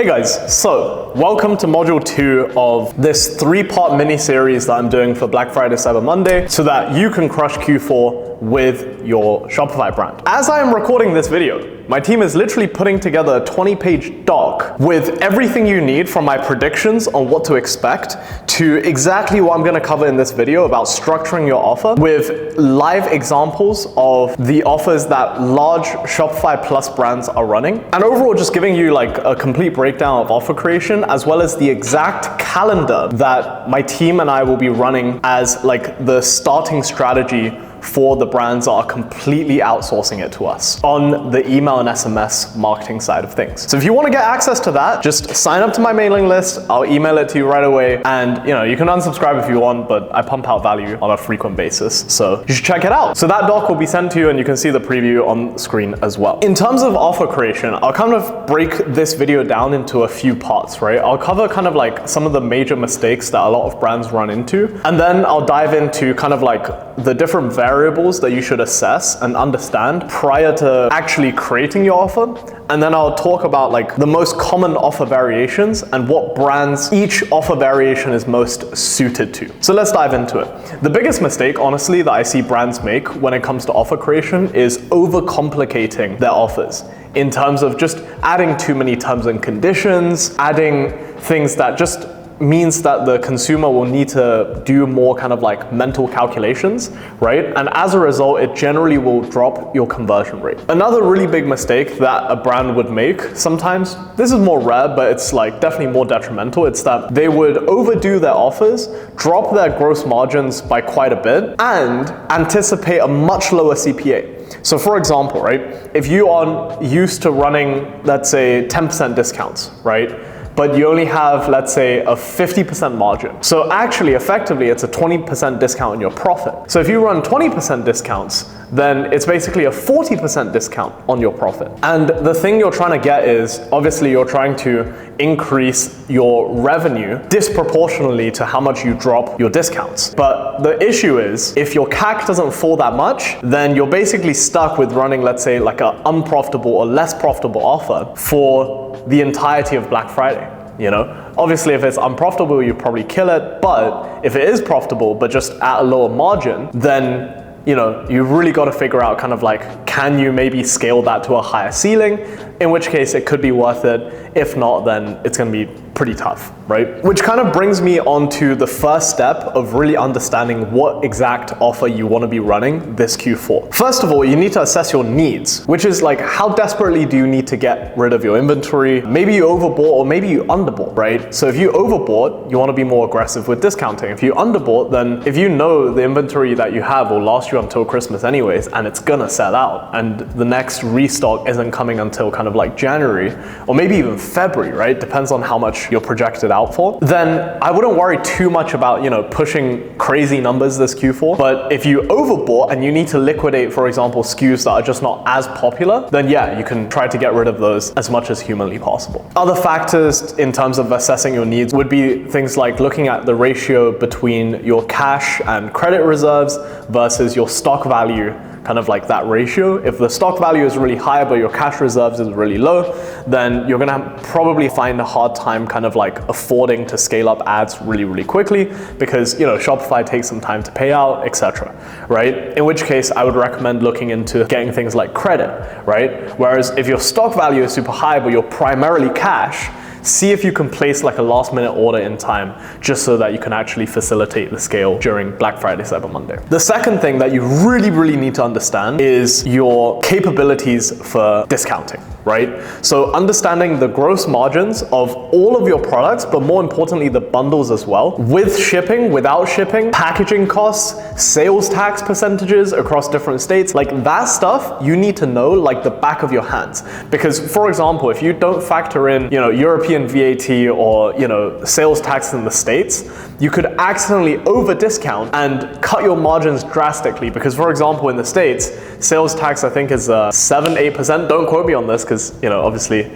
Hey guys, so welcome to module 2 of this 3-part mini-series that I'm doing for Black Friday, Cyber Monday so that you can crush Q4 with your Shopify brand. As I am recording this video, my team is literally putting together a 20-page doc with everything you need from my predictions on what to expect to exactly what I'm going to cover in this video about structuring your offer with live examples of the offers that large Shopify Plus brands are running, and overall just giving you like a complete breakdown of offer creation as well as the exact calendar that my team and I will be running as like the starting strategy for the brands that are completely outsourcing it to us on the email and SMS marketing side of things. So if you want to get access to that, just sign up to my mailing list. I'll email it to you right away. And you can unsubscribe if you want, but I pump out value on a frequent basis. So you should check it out. So that doc will be sent to you and you can see the preview on screen as well. In terms of offer creation, I'll kind of break this video down into a few parts, right? I'll cover kind of like some of the major mistakes that a lot of brands run into. And then I'll dive into kind of like the different variables that you should assess and understand prior to actually creating your offer. And then I'll talk about like the most common offer variations and what brands each offer variation is most suited to. So let's dive into it. The biggest mistake, honestly, that I see brands make when it comes to offer creation is overcomplicating their offers in terms of just adding too many terms and conditions, adding things that just means that the consumer will need to do more kind of like mental calculations, right? And as a result, it generally will drop your conversion rate. Another really big mistake that a brand would make sometimes, this is more rare, but it's like definitely more detrimental, it's that they would overdo their offers, drop their gross margins by quite a bit, and anticipate a much lower CPA. So for example, right, if you are used to running, let's say 10% discounts, right? But you only have, let's say, a 50% margin. So actually, effectively, it's a 20% discount on your profit. So if you run 20% discounts, then it's basically a 40% discount on your profit. And the thing you're trying to get is, obviously, you're trying to increase your revenue disproportionately to how much you drop your discounts. But the issue is, if your CAC doesn't fall that much, then you're basically stuck with running, let's say, like an unprofitable or less profitable offer for the entirety of Black Friday. Obviously, if it's unprofitable, you probably kill it. But if it is profitable, but just at a lower margin, then you've really got to figure out kind of like, can you maybe scale that to a higher ceiling? In which case it could be worth it. If not, then it's going to be pretty tough, right? Which kind of brings me on to the first step of really understanding what exact offer you want to be running this Q4. First of all, you need to assess your needs, which is like, how desperately do you need to get rid of your inventory? Maybe you overbought or maybe you underbought, right? So if you overbought, you want to be more aggressive with discounting. If you underbought, then if you know the inventory that you have will last you until Christmas anyways, and it's gonna sell out, and the next restock isn't coming until kind of like January, or maybe even February, right? Depends on how much you're projected out for, then I wouldn't worry too much about, pushing crazy numbers this Q4. But if you overbought and you need to liquidate, for example, SKUs that are just not as popular, then yeah, you can try to get rid of those as much as humanly possible. Other factors in terms of assessing your needs would be things like looking at the ratio between your cash and credit reserves versus your stock value, kind of like that ratio. If the stock value is really high but your cash reserves is really low, then you're gonna probably find a hard time kind of like affording to scale up ads really, really quickly because Shopify takes some time to pay out, etc. Right? In which case I would recommend looking into getting things like credit, right? Whereas if your stock value is super high but you're primarily cash, see if you can place like a last minute order in time just so that you can actually facilitate the scale during Black Friday, Cyber Monday. The second thing that you really, really need to understand is your capabilities for discounting, right? So understanding the gross margins of all of your products, but more importantly, the bundles as well, with shipping, without shipping, packaging costs, sales tax percentages across different states, like that stuff you need to know like the back of your hands. Because for example, if you don't factor in, European VAT or, sales tax in the States, you could accidentally over discount and cut your margins drastically. Because for example, in the States, sales tax I think is 7-8%. Don't quote me on this because, obviously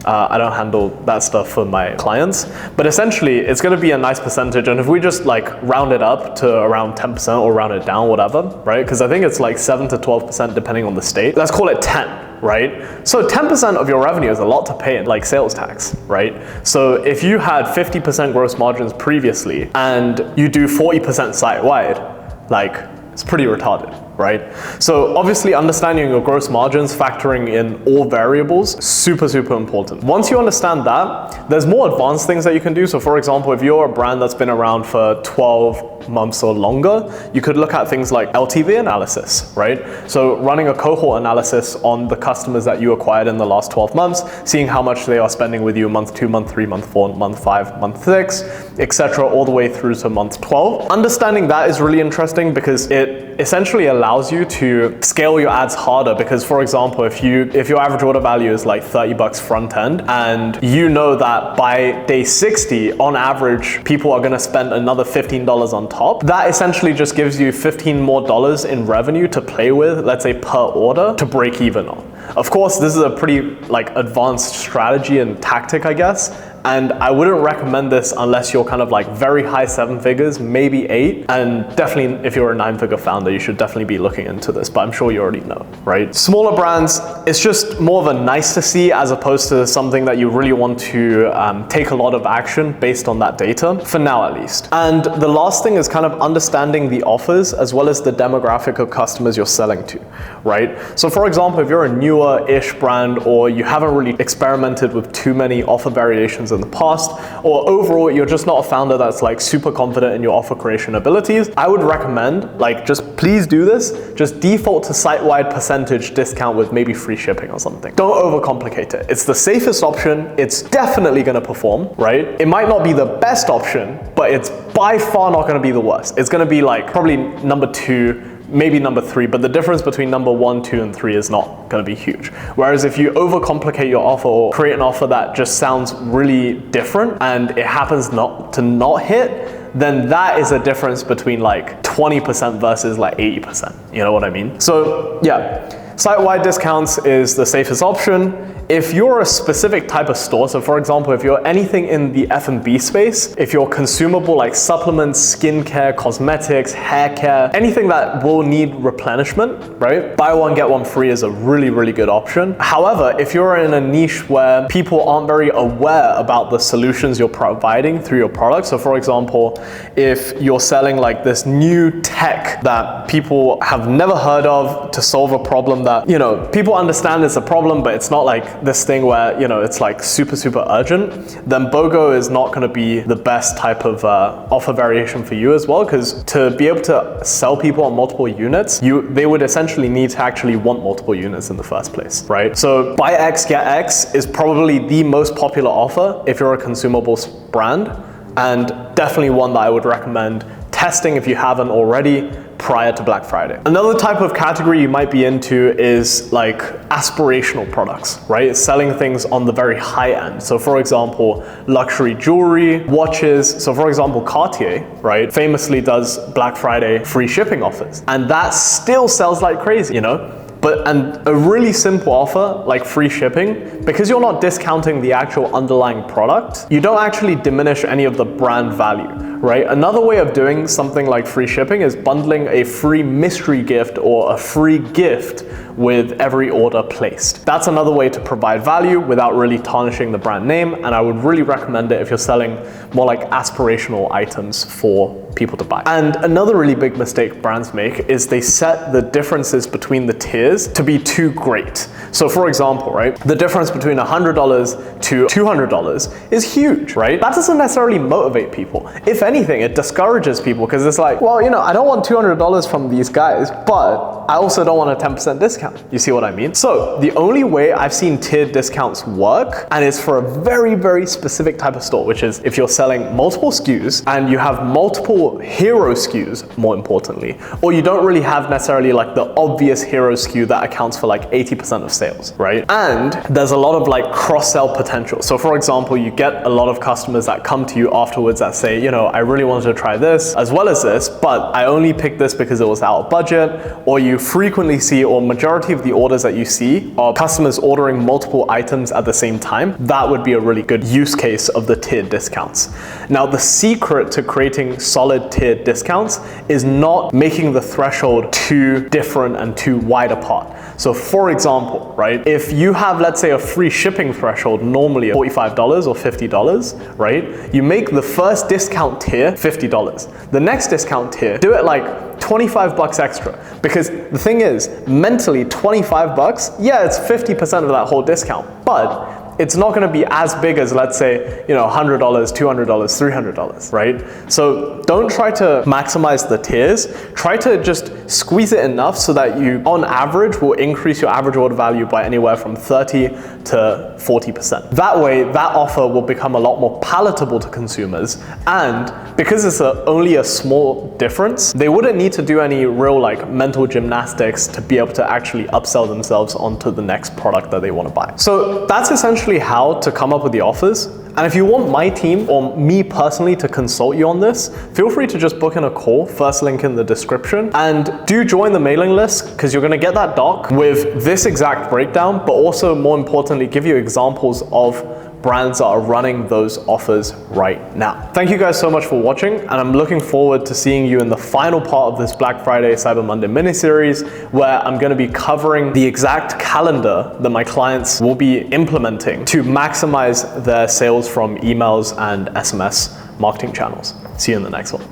I don't handle that stuff for my clients, but essentially it's going to be a nice percentage. And if we just like round it up to around 10% or round it down, whatever, right? Because I think it's like 7 to 12% depending on the state. Let's call it 10, right? So 10% of your revenue is a lot to pay in like sales tax, right? So if you had 50% gross margins previously and you do 40% site-wide, like it's pretty retarded, right? So obviously understanding your gross margins, factoring in all variables, super, super important. Once you understand that, there's more advanced things that you can do. So for example, if you're a brand that's been around for 12 months or longer, you could look at things like LTV analysis, right? So running a cohort analysis on the customers that you acquired in the last 12 months, seeing how much they are spending with you month 2, month 3, month 4, month 5, month 6, etc., all the way through to month 12. Understanding that is really interesting because it essentially allows you to scale your ads harder. Because for example, if your average order value is like $30 front end, and you know that by day 60, on average, people are gonna spend another $15 on top, that essentially just gives you $15 more in revenue to play with, let's say per order, to break even on. Of course, this is a pretty like advanced strategy and tactic, I guess. And I wouldn't recommend this unless you're kind of like very high 7 figures, maybe 8. And definitely if you're a 9-figure founder, you should definitely be looking into this, but I'm sure you already know, right? Smaller brands, it's just more of a nice to see as opposed to something that you really want to take a lot of action based on that data, for now at least. And the last thing is kind of understanding the offers as well as the demographic of customers you're selling to, right? So for example, if you're a newer-ish brand or you haven't really experimented with too many offer variations in the past, or overall you're just not a founder that's like super confident in your offer creation abilities, I would recommend, like, just please do this, just default to site-wide percentage discount with maybe free shipping or something. Don't overcomplicate it. It's the safest option. It's definitely going to perform, right? It might not be the best option, but it's by far not going to be the worst. It's going to be like probably number 2, maybe number 3, but the difference between number 1, 2, and 3 is not going to be huge. Whereas if you overcomplicate your offer or create an offer that just sounds really different and it happens not hit, then that is a difference between like 20% versus like 80%. You know what I mean? So yeah, site-wide discounts is the safest option. If you're a specific type of store, so for example, if you're anything in the F&B space, if you're consumable like supplements, skincare, cosmetics, hair care, anything that will need replenishment, right? Buy one, get one free is a really, really good option. However, if you're in a niche where people aren't very aware about the solutions you're providing through your product, so for example, if you're selling like this new tech that people have never heard of to solve a problem that, you know, people understand it's a problem, but it's not like this thing where, you know, it's like super, super urgent, then BOGO is not going to be the best type of offer variation for you as well, because to be able to sell people on multiple units, they would essentially need to actually want multiple units in the first place, right? So buy X, get X is probably the most popular offer if you're a consumables brand, and definitely one that I would recommend testing if you haven't already prior to Black Friday. Another type of category you might be into is like aspirational products, right? Selling things on the very high end. So for example, luxury jewelry, watches. So for example, Cartier, right, famously does Black Friday free shipping offers. And that still sells like crazy, you know? And a really simple offer like free shipping, because you're not discounting the actual underlying product, you don't actually diminish any of the brand value, right? Another way of doing something like free shipping is bundling a free mystery gift or a free gift with every order placed. That's another way to provide value without really tarnishing the brand name, and I would really recommend it if you're selling more like aspirational items for people to buy. And another really big mistake brands make is they set the differences between the tiers to be too great. So for example, right, the difference between $100 to $200 is huge, right? That doesn't necessarily motivate people. If anything, it discourages people because it's like, well, you know, I don't want $200 from these guys, but I also don't want a 10% discount. You see what I mean? So the only way I've seen tiered discounts work, and it's for a very, very specific type of store, which is if you're selling multiple SKUs and you have multiple hero SKUs, more importantly, or you don't really have necessarily like the obvious hero SKU that accounts for like 80% of sales, right? And there's a lot of like cross-sell potential. So for example, you get a lot of customers that come to you afterwards that say, you know, I really wanted to try this as well as this, but I only picked this because it was out of budget, or you frequently see, or majority of the orders that you see are customers ordering multiple items at the same time, that would be a really good use case of the tiered discounts. Now, the secret to creating solid tiered discounts is not making the threshold too different and too wide apart. So for example, right, if you have, let's say, a free shipping threshold normally of $45 or $50, right, you make the first discount tier $50. The next discount tier, do it like 25 bucks extra, because the thing is, mentally 25 bucks, yeah, it's 50% of that whole discount, but it's not gonna be as big as, let's say, $100, $200, $300, right? So don't try to maximize the tiers. Try to just squeeze it enough so that you, on average, will increase your average order value by anywhere from 30 to 40%. That way, that offer will become a lot more palatable to consumers, and because it's only a small difference, they wouldn't need to do any real mental gymnastics to be able to actually upsell themselves onto the next product that they want to buy. So that's essentially how to come up with the offers. And if you want my team or me personally to consult you on this, feel free to just book in a call, first link in the description, and do join the mailing list, because you're gonna get that doc with this exact breakdown, but also more importantly, give you examples of brands that are running those offers right now. Thank you guys so much for watching, and I'm looking forward to seeing you in the final part of this Black Friday Cyber Monday mini-series, where I'm gonna be covering the exact calendar that my clients will be implementing to maximize their sales from emails and SMS marketing channels. See you in the next one.